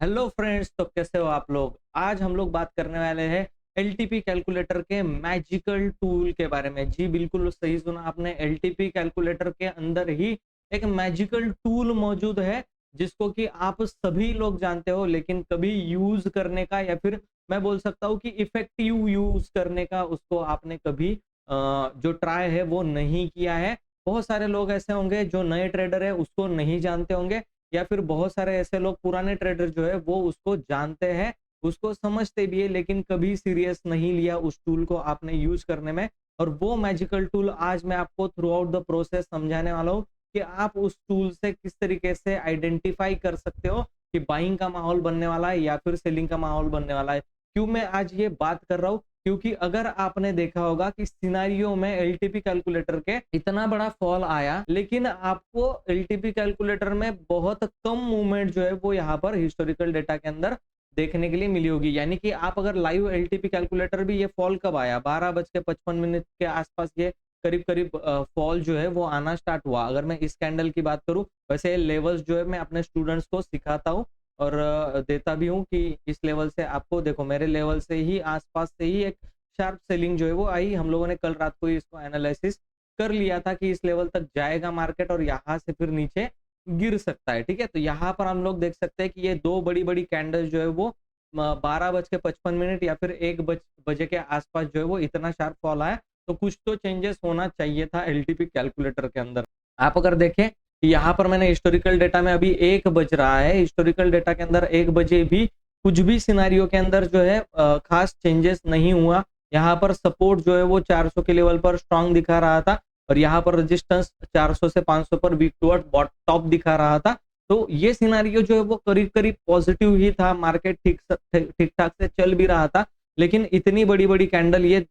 Hello friends, तो कैसे हो आप लोग। आज हम लोग बात करने वाले हैं एलटीपी कैलकुलेटर के मैजिकल टूल के बारे में। जी बिल्कुल सही सुना आपने, एलटीपी कैलकुलेटर के अंदर ही एक मैजिकल टूल मौजूद है जिसको कि आप सभी लोग जानते हो, लेकिन कभी यूज करने का या फिर मैं बोल सकता हूँ कि इफेक्टिव यूज करने का उसको आपने कभी जो ट्राई है वो नहीं किया है। बहुत सारे लोग ऐसे होंगे जो नए ट्रेडर है उसको नहीं जानते होंगे, या फिर बहुत सारे ऐसे लोग पुराने ट्रेडर जो है वो उसको जानते हैं, उसको समझते भी है, लेकिन कभी सीरियस नहीं लिया उस टूल को आपने यूज करने में। और वो मैजिकल टूल आज मैं आपको थ्रू आउट द प्रोसेस समझाने वाला हूँ कि आप उस टूल से किस तरीके से आइडेंटिफाई कर सकते हो कि बाइंग का माहौल बनने वाला है या फिर सेलिंग का माहौल बनने वाला है। क्यों मैं आज ये बात कर रहा हूँ, क्योंकि अगर आपने देखा होगा कि सिनारियो में एलटीपी कैलकुलेटर के इतना बड़ा फॉल आया, लेकिन आपको एलटीपी कैलकुलेटर में बहुत कम मूवमेंट जो है वो यहाँ पर हिस्टोरिकल डेटा के अंदर देखने के लिए मिली होगी। यानी कि आप अगर लाइव एलटीपी कैलकुलेटर भी, ये फॉल कब आया, 12:55 के आसपास ये करीब करीब फॉल जो है वो आना स्टार्ट हुआ। अगर मैं इस कैंडल की बात करूं, वैसे लेवल्स जो है मैं अपने स्टूडेंट्स को सिखाता हूँ और देता भी हूँ कि इस लेवल से आपको देखो, मेरे लेवल से ही आसपास से ही एक शार्प सेलिंग जो है वो आई। हम लोगों ने कल रात को ही इसको एनालिसिस कर लिया था कि इस लेवल तक जाएगा मार्केट और यहाँ से फिर नीचे गिर सकता है। ठीक है, तो यहाँ पर हम लोग देख सकते हैं कि ये दो बड़ी बड़ी कैंडल जो है वो 12:55 या फिर 1 बजे के आसपास जो है वो इतना शार्प फॉल आया। तो कुछ तो चेंजेस होना चाहिए था एलटीपी कैलकुलेटर के अंदर। आप अगर देखें, यहाँ पर मैंने हिस्टोरिकल डेटा में अभी 1 बज रहा है, हिस्टोरिकल डेटा के अंदर 1 बजे भी कुछ भी सिनारियो के अंदर जो है खास चेंजेस नहीं हुआ। यहाँ पर सपोर्ट जो है वो 400 के लेवल पर स्ट्रांग दिखा रहा था और यहाँ पर रेजिस्टेंस 400 से 500 पर वीक टुवर्ड टॉप दिखा रहा था। तो ये सिनारियो जो है वो करीब करीब पॉजिटिव ही था, मार्केट ठीक ठाक से चल भी रहा था। लेकिन इतनी बड़ी बड़ी कैंडल ये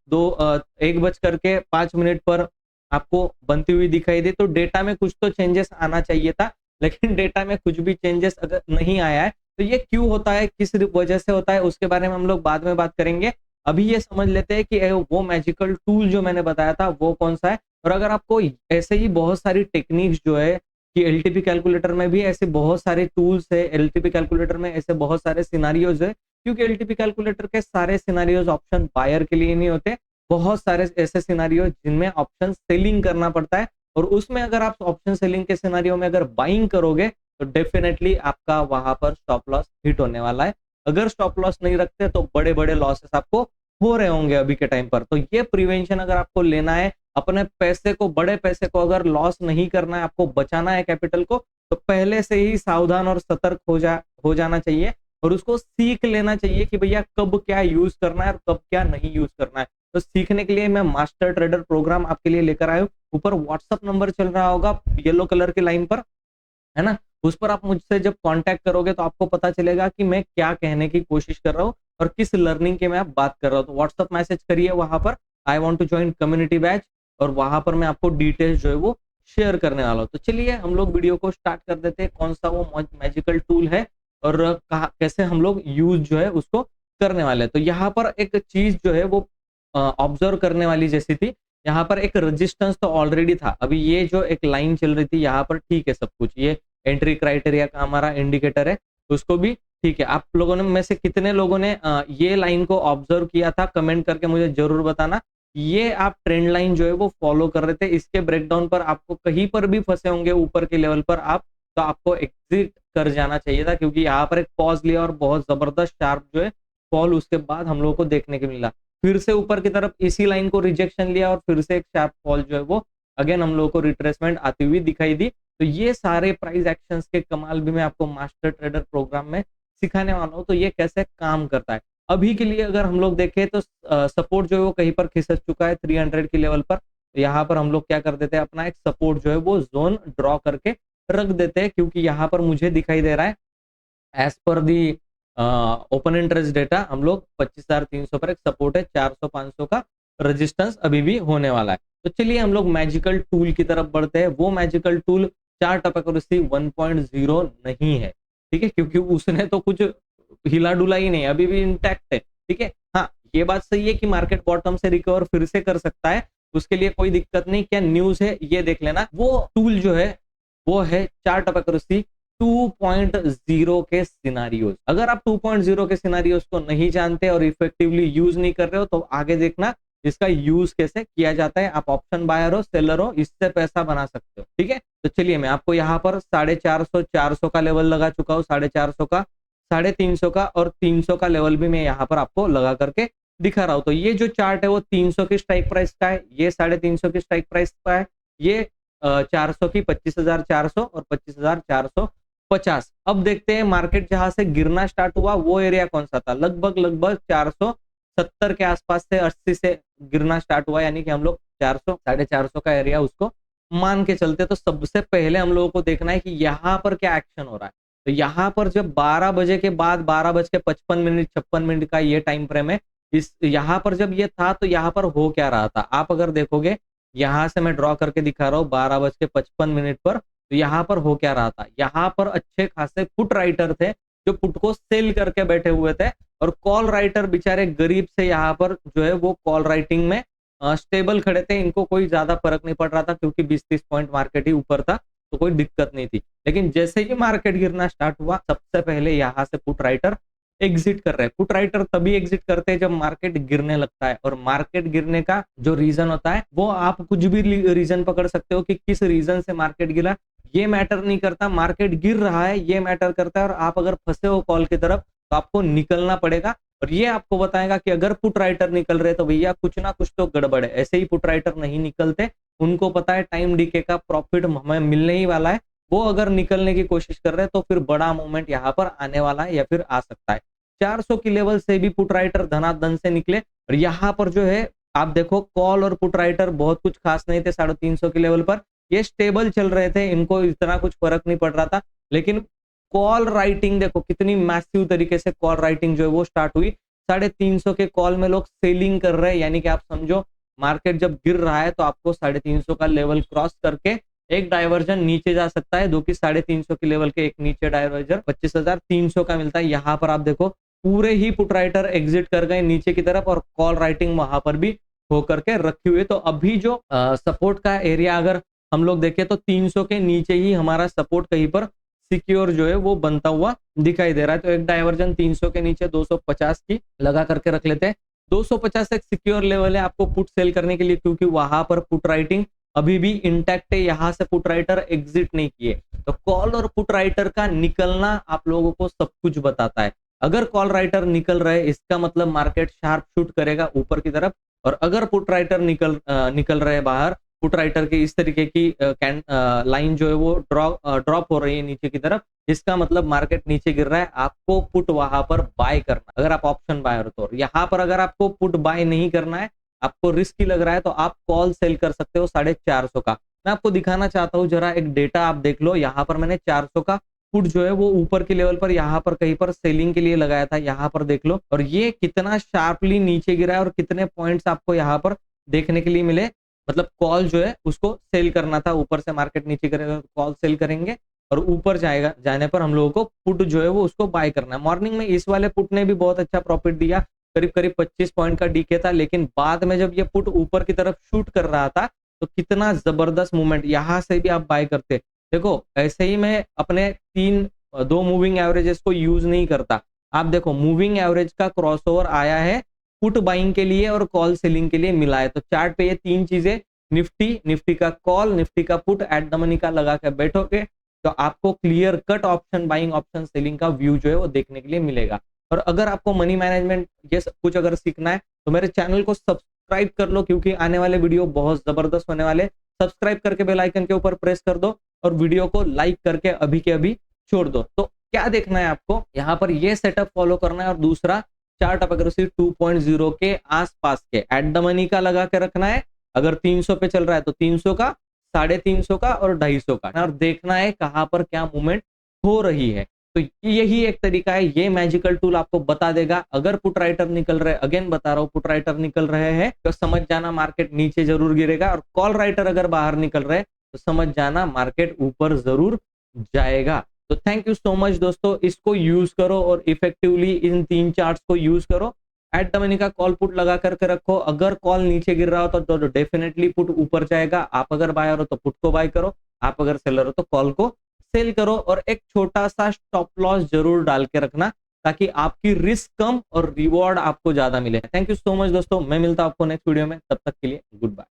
1:05 पर आपको बनती हुई दिखाई दे, तो डेटा में कुछ तो चेंजेस आना चाहिए था। लेकिन डेटा में कुछ भी चेंजेस अगर नहीं आया है तो ये क्यों होता है, किस वजह से होता है, उसके बारे में हम लोग बाद में बात करेंगे। अभी ये समझ लेते हैं कि वो मैजिकल टूल जो मैंने बताया था वो कौन सा है। और अगर आपको ऐसे ही बहुत सारी टेक्निक्स जो है कि एलटीपी कैलकुलेटर में भी ऐसे बहुत सारे टूल्स है, एलटीपी कैलकुलेटर में ऐसे बहुत सारे सिनारियोज है, क्योंकि एलटीपी कैलकुलेटर के सारे सिनारियोज ऑप्शन बायर के लिए नहीं होते। बहुत सारे ऐसे सिनारियो जिनमें ऑप्शन सेलिंग करना पड़ता है, और उसमें अगर आप ऑप्शन सेलिंग के सिनारियो में अगर बाइंग करोगे तो डेफिनेटली आपका वहां पर स्टॉप लॉस हिट होने वाला है। अगर स्टॉप लॉस नहीं रखते तो बड़े बड़े लॉसेस आपको हो रहे होंगे अभी के टाइम पर। तो ये प्रिवेंशन अगर आपको लेना है, अपने पैसे को, बड़े पैसे को अगर लॉस नहीं करना है, आपको बचाना है कैपिटल को, तो पहले से ही सावधान और सतर्क हो जाना चाहिए और उसको सीख लेना चाहिए कि भैया कब क्या यूज करना है और कब क्या नहीं यूज करना है। तो सीखने के लिए मैं मास्टर ट्रेडर प्रोग्राम आपके लिए लेकर आया हूँ। ऊपर व्हाट्सअप नंबर चल रहा होगा येलो कलर की लाइन पर, है ना, उस पर आप मुझसे जब कांटेक्ट करोगे तो आपको पता चलेगा कि मैं क्या कहने की कोशिश कर रहा हूँ और किस लर्निंग के मैं बात कर रहा हूँ। तो व्हाट्सअप मैसेज करिए वहां पर, I want to join community batch, और वहां पर मैं आपको डिटेल्स जो है वो शेयर करने वाला हूँ। तो चलिए हम लोग वीडियो को स्टार्ट कर देते हैं, कौन सा वो मैजिकल टूल है और कैसे हम लोग यूज जो है उसको करने वाले हैं। तो यहाँ पर एक चीज जो है वो ऑब्जर्व करने वाली जैसी थी। यहाँ पर एक रेजिस्टेंस तो ऑलरेडी था, अभी ये जो एक लाइन चल रही थी यहाँ पर, ठीक है सब कुछ, ये एंट्री क्राइटेरिया का हमारा इंडिकेटर है, उसको भी ठीक है। आप लोगों ने में से कितने लोगों ने ये लाइन को ऑब्जर्व किया था, कमेंट करके मुझे जरूर बताना। ये आप ट्रेंड लाइन जो है वो फॉलो कर रहे थे, इसके ब्रेकडाउन पर आपको कहीं पर भी फंसे होंगे ऊपर के लेवल पर आप, तो आपको एग्जिट कर जाना चाहिए था, क्योंकि यहाँ पर एक पॉज लिया और बहुत जबरदस्त शार्प जो है फॉल उसके बाद हम लोगों को देखने को मिला। फिर से ऊपर की तरफ इसी लाइन को रिजेक्शन लिया और फिर से एक शार्प फॉल जो है वो अगेन हम लोगों को रिट्रेसमेंट आती हुई दिखाई दी। तो ये सारे प्राइस एक्शंस के कमाल भी मैं आपको मास्टर ट्रेडर प्रोग्राम में सिखाने वाला हूँ, तो ये कैसे काम करता है। अभी के लिए अगर हम लोग देखें तो सपोर्ट जो है वो कहीं पर खिसक चुका है 300 के लेवल पर। तो यहाँ पर हम लोग क्या कर देते हैं, अपना एक सपोर्ट जो है वो जोन ड्रॉ करके रख देते हैं, क्योंकि यहाँ पर मुझे दिखाई दे रहा है एज पर दी ओपन इंटरेस्ट डेटा हम लोग 25,300 पर एक सपोर्ट है, 400-500 का रेजिस्टेंस अभी भी होने वाला है। तो चलिए हम लोग मैजिकल टूल की तरफ बढ़ते हैं। वो मैजिकल टूल चार्ट एक्यूरेसी 1.0 नहीं है, ठीक है, क्योंकि उसने तो कुछ हिला डुला ही नहीं, अभी भी इंटैक्ट है। ठीक है, हाँ ये बात सही है कि मार्केट बॉटम से रिकवर फिर से कर सकता है, उसके लिए कोई दिक्कत नहीं। क्या न्यूज है ये देख लेना। वो टूल जो है वो है चार्ट एक्यूरेसी 2.0 के सिनारियोज। अगर आप 2.0 के सिनारियोज को नहीं जानते और इफेक्टिवली यूज नहीं कर रहे हो तो आगे देखना इसका यूज कैसे किया जाता है। आप ऑप्शन बायर हो, सेलर हो, इससे पैसा बना सकते हो। ठीक है, तो चलिए मैं आपको यहाँ पर 450, 400 का लेवल लगा चुका हूँ, 450 का, 350 का और 300 का लेवल भी मैं यहाँ पर आपको लगा करके दिखा रहा हूँ। तो ये जो चार्ट है वो 300 की स्ट्राइक प्राइस का है, ये 350 की स्ट्राइक प्राइस का है, ये 400 की 25,400 और 25,450। अब देखते हैं मार्केट जहां से गिरना स्टार्ट हुआ वो एरिया कौन सा था। लगभग 470 के आसपास से 80 से गिरना स्टार्ट हुआ, यानी कि हम लोग 400, 450 का एरिया उसको मान के चलते। तो सबसे पहले हम लोगों को देखना है कि यहाँ पर क्या एक्शन हो रहा है। तो यहाँ पर जब 12 बजे के बाद 12:55, 56 का ये टाइम फ्रेम है, इस यहाँ पर जब ये था तो यहाँ पर हो क्या रहा था। आप अगर देखोगे यहाँ से मैं ड्रॉ करके दिखा रहा हूँ 12:55 पर, तो यहाँ पर हो क्या रहा था। यहाँ पर अच्छे खासे पुट राइटर थे जो पुट को सेल करके बैठे हुए थे, और कॉल राइटर बेचारे गरीब से यहाँ पर जो है वो कॉल राइटिंग में स्टेबल खड़े थे। इनको कोई ज्यादा फर्क नहीं पड़ रहा था क्योंकि 20-30 पॉइंट मार्केट ही ऊपर था, तो कोई दिक्कत नहीं थी। लेकिन जैसे ही मार्केट गिरना स्टार्ट हुआ सबसे पहले यहाँ से पुट राइटर एग्जिट कर रहे हैं। पुट राइटर तभी एग्जिट करते हैं जब मार्केट गिरने लगता है, और मार्केट गिरने का जो रीजन होता है वो आप कुछ भी रीजन पकड़ सकते हो कि किस रीजन से मार्केट गिरा, ये मैटर नहीं करता। मार्केट गिर रहा है ये मैटर करता है, और आप अगर फंसे हो कॉल की तरफ तो आपको निकलना पड़ेगा। और ये आपको बताएगा कि अगर पुट राइटर निकल रहे तो भैया कुछ ना कुछ तो गड़बड़ है। ऐसे ही पुट राइटर नहीं निकलते, उनको पता है टाइम डीके का प्रॉफिट हमें मिलने ही वाला है। वो अगर निकलने की कोशिश कर रहे हैं तो फिर बड़ा मूवमेंट यहाँ पर आने वाला है या फिर आ सकता है। 400 की लेवल से भी पुट राइटर धनाधन से निकले, और यहाँ पर जो है आप देखो कॉल और पुट राइटर बहुत कुछ खास नहीं थे। 350 के लेवल पर ये स्टेबल चल रहे थे, इनको इतना कुछ फर्क नहीं पड़ रहा था। लेकिन कॉल राइटिंग देखो कितनी मैसिव तरीके से कॉल राइटिंग जो है वो स्टार्ट हुई। 350 के कॉल में लोग सेलिंग कर रहे हैं, यानी कि आप समझो मार्केट जब गिर रहा है तो आपको 350 का लेवल क्रॉस करके एक डाइवर्जन नीचे जा सकता है, जो कि 350 के लेवल के एक नीचे डाइवर्जन 25,300 का मिलता है। यहाँ पर आप देखो पूरे ही पुट राइटर एग्जिट कर गए नीचे की तरफ, और कॉल राइटिंग वहां पर भी होकर के रखी हुई। तो अभी जो सपोर्ट का एरिया अगर हम लोग देखें तो 300 के नीचे ही हमारा सपोर्ट कहीं पर सिक्योर जो है वो बनता हुआ दिखाई दे रहा है। तो एक डाइवर्जन 300 के नीचे 250 की लगा करके रख लेते हैं। 250 एक सिक्योर लेवल है आपको पुट सेल करने के लिए, क्योंकि वहां पर पुट राइटिंग अभी भी इंटैक्ट है, यहाँ से पुट राइटर एग्जिट नहीं किए। तो कॉल और पुट राइटर का निकलना आप लोगों को सब कुछ बताता है। अगर कॉल राइटर निकल रहे इसका मतलब मार्केट शार्प शूट करेगा ऊपर की तरफ, और अगर पुट राइटर निकल रहे बाहर, पुट राइटर की इस तरीके की लाइन जो है वो ड्रॉप हो रही है नीचे की तरफ, इसका मतलब मार्केट नीचे गिर रहा है। आपको पुट वहां पर बाय करना, अगर आप ऑप्शन बायर हो तो। यहाँ पर अगर आपको पुट बाय नहीं करना है, आपको रिस्की लग रहा है, तो आप कॉल सेल कर सकते हो 450 का। मैं आपको दिखाना चाहता हूँ जरा एक डेटा आप देख लो। यहाँ पर मैंने 400 का पुट जो है वो ऊपर के लेवल पर यहाँ पर कहीं पर सेलिंग के लिए लगाया था, यहाँ पर देख लो, और ये कितना शार्पली नीचे गिरा है और कितने पॉइंट्स आपको यहाँ पर देखने के लिए मिले। मतलब कॉल जो है उसको सेल करना था, ऊपर से मार्केट नीचे करेगा तो कॉल सेल करेंगे, और ऊपर जाएगा, जाने पर हम लोगों को पुट जो है वो उसको बाय करना है। मॉर्निंग में इस वाले पुट ने भी बहुत अच्छा प्रॉफिट दिया, करीब 25 पॉइंट का डीके था। लेकिन बाद में जब ये पुट ऊपर की तरफ शूट कर रहा था तो कितना जबरदस्त मूवमेंट, यहाँ से भी आप बाय करते। देखो ऐसे ही मैं अपने 2 मूविंग एवरेजेस को यूज नहीं करता। आप देखो मूविंग एवरेज का क्रॉसओवर आया है पुट बाइंग के लिए और कॉल सेलिंग के लिए मिला है। तो चार्ट पे ये 3 चीजें, निफ्टी का कॉल, निफ्टी का पुट, एट द मनी का लगा के बैठोगे तो आपको clear cut option buying option selling का व्यू जो है वो देखने के लिए मिलेगा। और अगर आपको मनी मैनेजमेंट ये सब कुछ अगर सीखना है तो मेरे चैनल को सब्सक्राइब कर लो, क्योंकि आने वाले वीडियो बहुत जबरदस्त होने वाले। सब्सक्राइब करके बेल आइकन के ऊपर प्रेस कर दो और वीडियो को लाइक करके अभी के अभी छोड़ दो। तो क्या देखना है आपको, यहाँ पर ये सेटअप फॉलो करना है, और दूसरा चार्ट ऑफ एक्यूरेसी 2.0 के आसपास के एट द मनी का लगा के रखना है। अगर 300 पे चल रहा है तो 300 का, 350 का और 250 का, और देखना है कहां पर क्या मूवमेंट हो रही है। तो यही एक तरीका है, ये मैजिकल टूल आपको बता देगा। अगर पुट राइटर निकल रहे, अगेन बता रहा हूं, पुट राइटर निकल रहे हैं तो समझ जाना मार्केट नीचे जरूर गिरेगा, और कॉल राइटर अगर बाहर निकल रहे तो समझ जाना मार्केट ऊपर जरूर जाएगा। तो थैंक यू सो मच दोस्तों, इसको यूज करो और इफेक्टिवली इन 3 चार्ट्स को यूज करो। एट द मनी का कॉल पुट लगा करके रखो। अगर कॉल नीचे गिर रहा हो तो डेफिनेटली पुट ऊपर जाएगा। आप अगर बायर हो तो पुट को बाय करो, आप अगर सेलर हो तो कॉल को सेल करो और एक छोटा सा स्टॉप लॉस जरूर डाल के रखना, ताकि आपकी रिस्क कम और रिवॉर्ड आपको ज्यादा मिले। थैंक यू सो मच दोस्तों, मैं मिलता हूं आपको नेक्स्ट वीडियो में, तब तक के लिए गुड बाय।